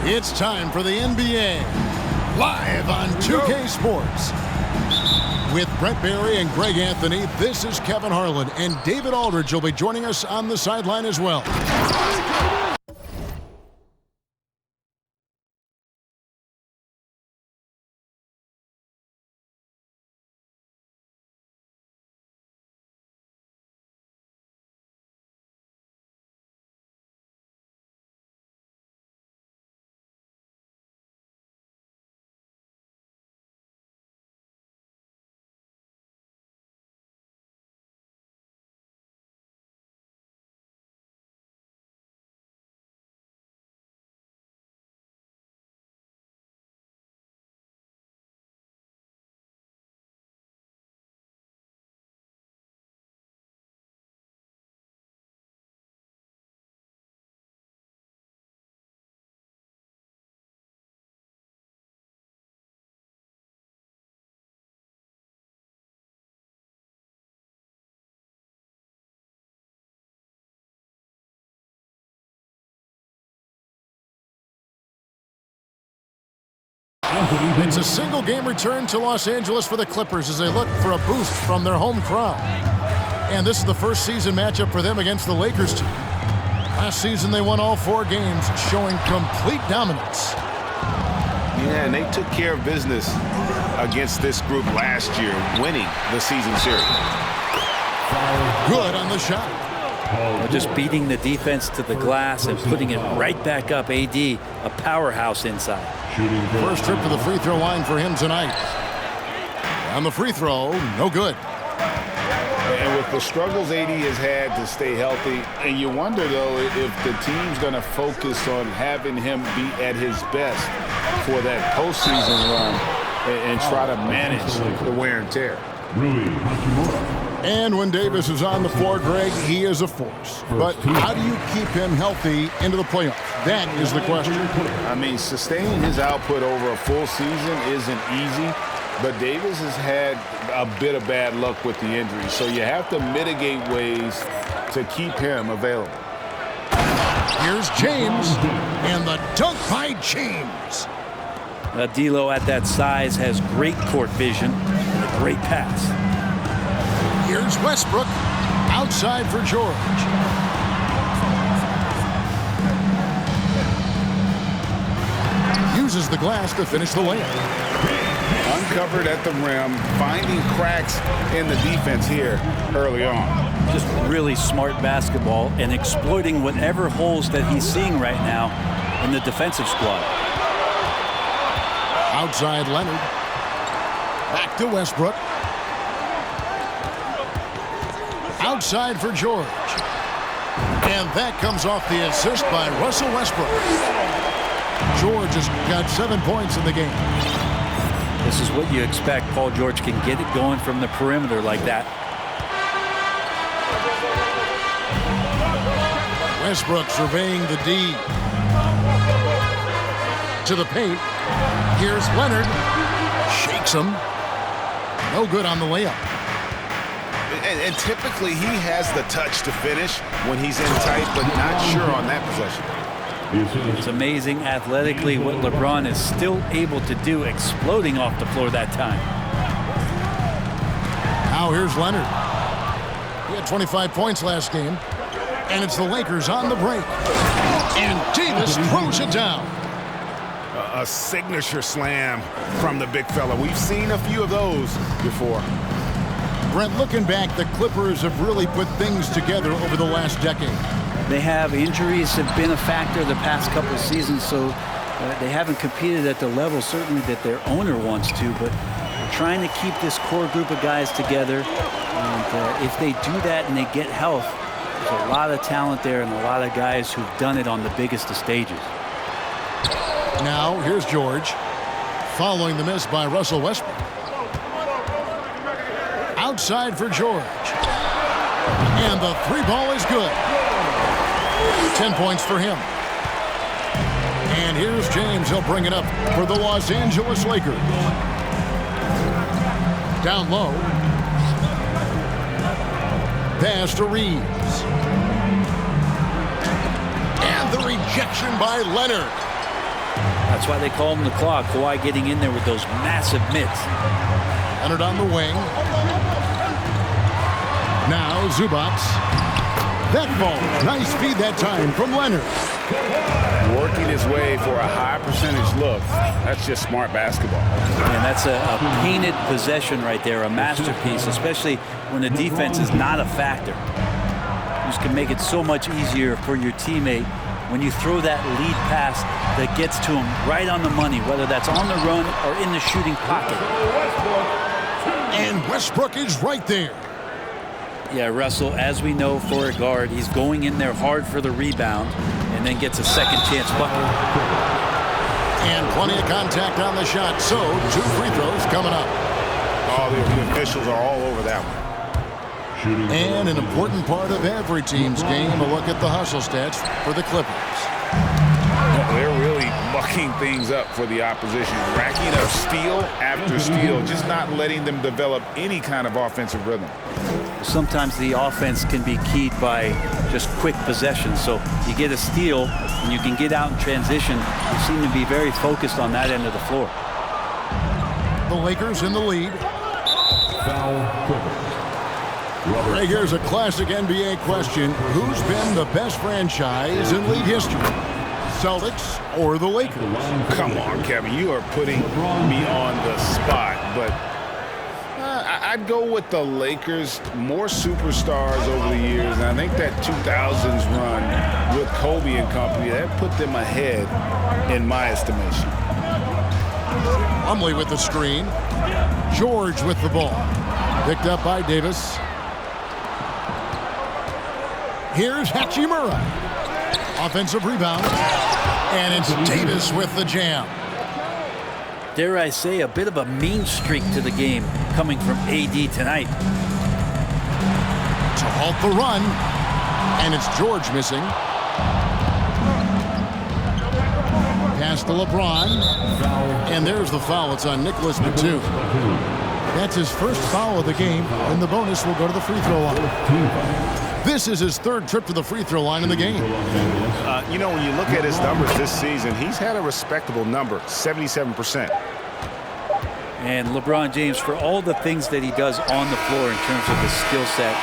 It's time for the NBA, live on 2K Sports. With Brent Barry and Greg Anthony, this is Kevin Harlan, and David Aldridge will be joining us on the sideline as well. It's a single game return to Los Angeles for the Clippers as they look for a boost from their home crowd. And this is the first season matchup for them against the Lakers team. Last season they won all 4 games, showing complete dominance. Yeah, and they took care of business against this group last year, winning the season series. Good on the shot. Just beating the defense to the glass and putting it right back up. AD, a powerhouse inside. First trip to the free throw line for him tonight. On the free throw, no good. And with the struggles AD has had to stay healthy, and you wonder, though, if the team's going to focus on having him be at his best for that postseason run and try to manage the wear and tear. And when Davis is on the floor, Greg, he is a force. But how do you keep him healthy into the playoffs? That is the question. I mean, sustaining his output over a full season isn't easy, but Davis has had a bit of bad luck with the injury, so you have to mitigate ways to keep him available. Here's James, and the dunk by James. D'Lo at that size has great court vision and a great pass. Here's Westbrook, outside for George. Uses the glass to finish the layup. Uncovered at the rim, finding cracks in the defense here early on. Just really smart basketball and exploiting whatever holes that he's seeing right now in the defensive squad. Outside Leonard. Back to Westbrook. Outside for George. And that comes off the assist by Russell Westbrook. George has got 7 points in the game. This is what you expect. Paul George can get it going from the perimeter like that. Westbrook surveying the D. To the paint. Here's Leonard. Shakes him. No good on the layup. And typically he has the touch to finish when he's in tight, but not sure on that possession. It's amazing athletically what LeBron is still able to do, exploding off the floor that time. Now here's Leonard. He had 25 points last game. And it's the Lakers on the break. And Davis throws it down. A signature slam from the big fella. We've seen a few of those before. Brent, looking back, the Clippers have really put things together over the last decade. They have. Injuries have been a factor the past couple of seasons, so they haven't competed at the level certainly that their owner wants to, but they're trying to keep this core group of guys together. And if they do that and they get health, there's a lot of talent there and a lot of guys who've done it on the biggest of stages. Now here's George, following the miss by Russell Westbrook. Outside for George. And the 3 ball is good. 10 points for him. And here's James. He'll bring it up for the Los Angeles Lakers. Down low. Pass to Reeves. And the rejection by Leonard. That's why they call him the Claw. Kawhi getting in there with those massive mitts. Leonard on the wing. Now Zubac. That ball. Nice feed that time from Leonard. Working his way for a high percentage look. That's just smart basketball. And that's a painted possession right there, a masterpiece, especially when the defense is not a factor. You just can make it so much easier for your teammate when you throw that lead pass that gets to him right on the money, whether that's on the run or in the shooting pocket. And Westbrook is right there. Yeah, Russell, as we know, for a guard, he's going in there hard for the rebound and then gets a second chance bucket. And plenty of contact on the shot, so 2 free throws coming up. Oh, the officials are all over that one. And an important part of every team's game, a look at the hustle stats for the Clippers. They're really mucking things up for the opposition, racking up steal after steal, just not letting them develop any kind of offensive rhythm. Sometimes the offense can be keyed by just quick possession. So you get a steal and you can get out in transition. You seem to be very focused on that end of the floor. The Lakers in the lead. Right, here's a classic NBA question. Who's been the best franchise in league history? Celtics or the Lakers? Come on, Kevin. You are putting me on the spot, but I'd go with the Lakers. More superstars over the years, and I think that 2000s run with Kobe and company, that put them ahead in my estimation. Plumlee with the screen. George with the ball. Picked up by Davis. Here's Hachimura. Offensive rebound. And it's Davis with the jam. Dare I say, a bit of a mean streak to the game coming from AD tonight. To halt the run. And it's George missing. Pass to LeBron. And there's the foul. It's on Nicholas Batum. That's his first foul of the game, and the bonus will go to the free throw line. This is his 3rd trip to the free throw line in the game. You know, when you look at his numbers this season, he's had a respectable number, 77%. And LeBron James, for all the things that he does on the floor in terms of his skill set,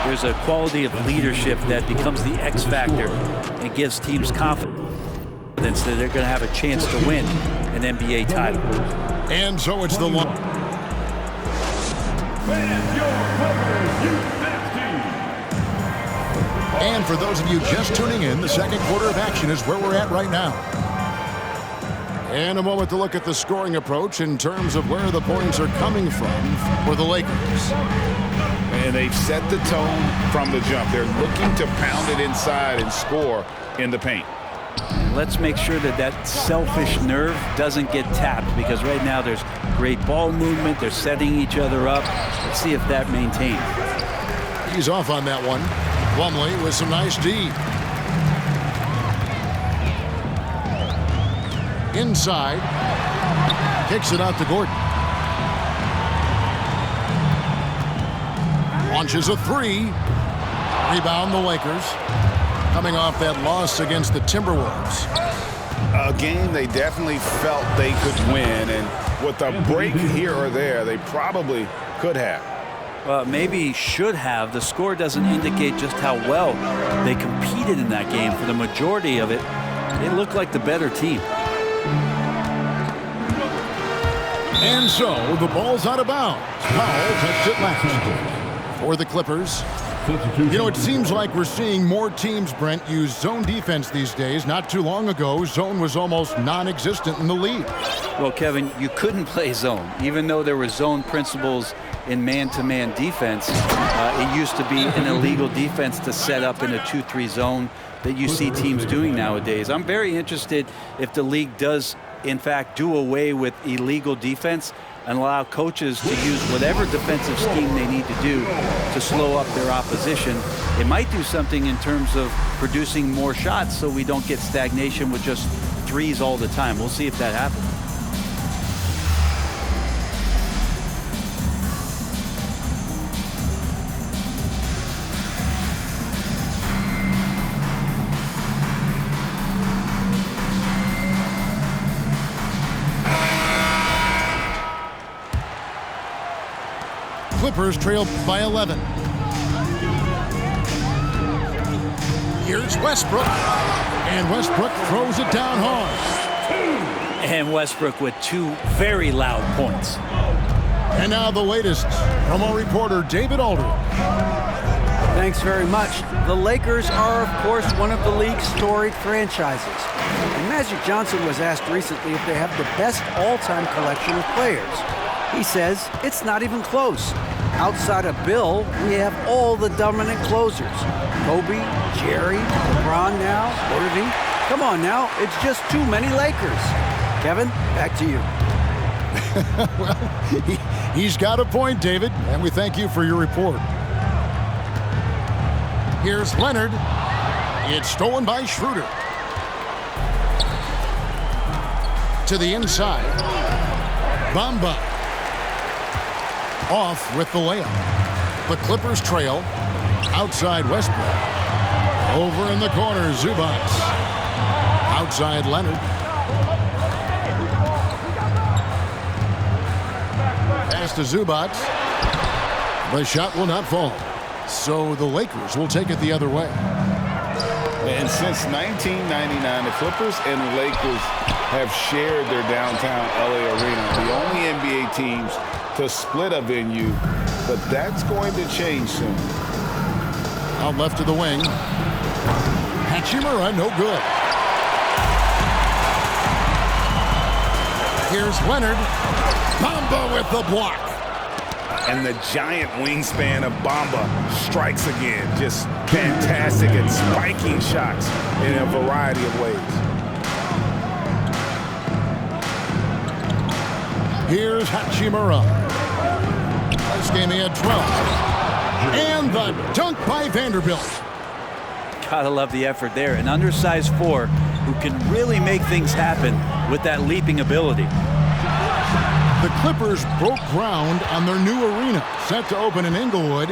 there's a quality of leadership that becomes the X factor and gives teams confidence that they're going to have a chance to win an NBA title. And so it's the one. And for those of you just tuning in, the second quarter of action is where we're at right now. And a moment to look at the scoring approach in terms of where the points are coming from for the Lakers. And they've set the tone from the jump. They're looking to pound it inside and score in the paint. Let's make sure that that selfish nerve doesn't get tapped, because right now there's great ball movement. They're setting each other up. Let's see if that maintains. He's off on that one. Plumlee with some nice D. Inside. Kicks it out to Gordon. Launches a 3. Rebound the Lakers. Coming off that loss against the Timberwolves. A game they definitely felt they could win, and with a break here or there, they probably could have. Well, maybe should have. The score doesn't indicate just how well they competed in that game. For the majority of it, it looked like the better team. And so the ball's out of bounds. Powell touched it last for the Clippers. You know, it seems like we're seeing more teams, Brent, use zone defense these days. Not too long ago, zone was almost non-existent in the league. Well, Kevin, you couldn't play zone. Even though there were zone principles in man-to-man defense, it used to be an illegal defense to set up in a 2-3 zone that you see teams doing nowadays. I'm very interested if the league does, in fact, do away with illegal defense and allow coaches to use whatever defensive scheme they need to do to slow up their opposition. It might do something in terms of producing more shots so we don't get stagnation with just threes all the time. We'll see if that happens. Clippers trail by 11. Here's Westbrook. And Westbrook throws it down hard. And Westbrook with 2 very loud points. And now the latest from our reporter, David Aldridge. Thanks very much. The Lakers are, of course, one of the league's storied franchises. And Magic Johnson was asked recently if they have the best all-time collection of players. He says it's not even close. Outside of Bill, we have all the dominant closers. Kobe, Jerry, LeBron now, Irving. Come on now, it's just too many Lakers. Kevin, back to you. Well, he's got a point, David, and we thank you for your report. Here's Leonard. It's stolen by Schroeder. To the inside. Bamba. Off with the layup. The Clippers trail. Outside Westbrook. Over in the corner, Zubac. Outside Leonard. Pass to Zubac. The shot will not fall. So the Lakers will take it the other way. And since 1999, the Clippers and the Lakers have shared their downtown LA arena. The only NBA teams to split a venue, but that's going to change soon. Out left to the wing. Hachimura, no good. Here's Leonard. Bamba with the block. And the giant wingspan of Bamba strikes again. Just fantastic and spiking shots in a variety of ways. Here's Hachimura. This game he had 12. And the dunk by Vanderbilt. Gotta love the effort there. An undersized 4 who can really make things happen with that leaping ability. The Clippers broke ground on their new arena, set to open in Inglewood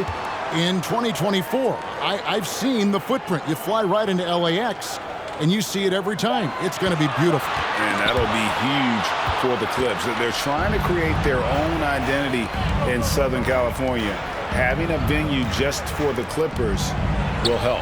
in 2024. I've seen the footprint. You fly right into LAX, and you see it every time. It's going to be beautiful. And that'll be huge for the Clips. They're trying to create their own identity in Southern California. Having a venue just for the Clippers will help.